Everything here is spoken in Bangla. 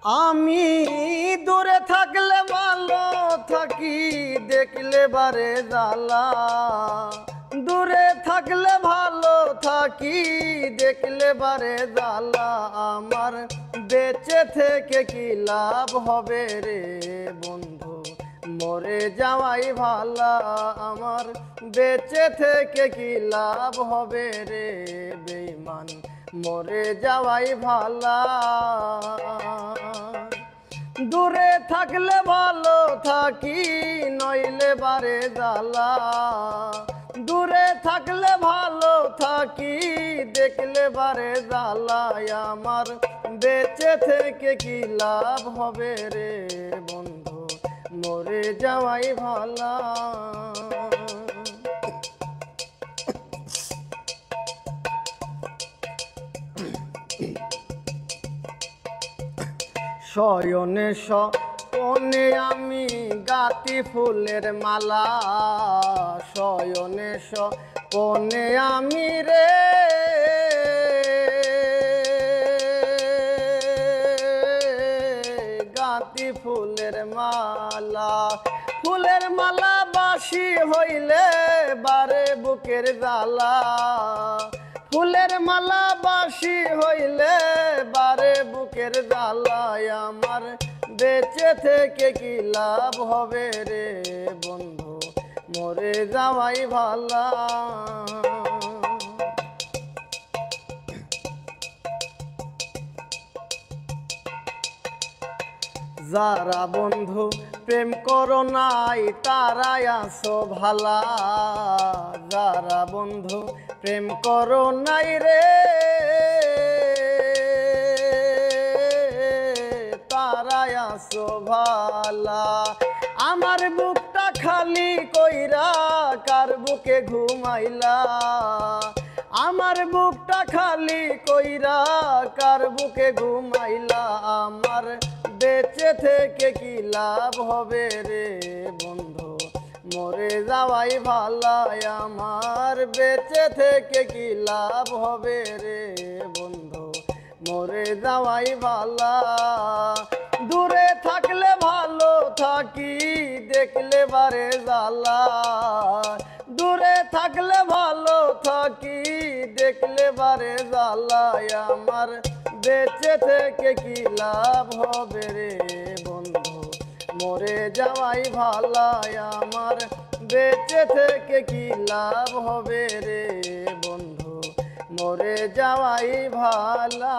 আমি দূরে থাকলে ভালো থাকি, দেখলে বারে জ্বালা। দূরে থাকলে ভালো থাকি, দেখলে বারে জ্বালা। আমার বেঁচে থেকে কি লাভ হবে রে বন্ধু, মরে যাওয়াই ভালা। আমার বেঁচে থেকে কি লাভ হবে রে বেঈমান, মরে যাওয়াই ভালা। দূরে থাকলে ভালো থাকি, নইলে বারে জ্বালা। দূরে থাকলে ভালো থাকি, দেখলে বারে জ্বালা। আমার বেঁচে থেকে কি লাভ হবে রে বন্ধু, মরে যাওয়াই ভালা। শয়নে স্বপনে আমি গাতি ফুলের মালা। শয়নে স্বপনে আমি রে গাতি ফুলের মালা। ফুলের মালা বাসি হইলে বারে বুকের জ্বালা। ফুলের মালা বাসি হইলে বারে বুকের জ্বালা। আমার বেঁচে থেকে কি লাভ হবে রে বন্ধু, মরে যাওয়াই ভালা। যারা বন্ধু প্রেম করো নাই তারাই আছো ভালা। যারা বন্ধু প্রেম করো নাই রে তারাই আছো ভালা। আমার বুকটা খালি কইরা কার বুকে ঘুমাইলা। আমার বুকটা খালি কইরা কার বুকে ঘুমাইলা। আমার বেঁচে থেকে কি লাভ হবে রে বন্ধু, মরে যাওয়াই ভালা। আমার বেঁচে থেকে কি লাভ হবে রে বন্ধু, মরে যাওয়াই ভালা। দূরে থাকলে ভালো থাকি, দেখলে বারে জ্বালা। দূরে থাকলে ভালো থাকি, দেখলে বারে জ্বালা। আমার বেঁচে থেকে কি লাভ হবে রে বন্ধু, মরে যাওয়াই ভালা। আমার বেঁচে থেকে কি লাভ হবে রে বন্ধু, মরে যাওয়াই ভালা।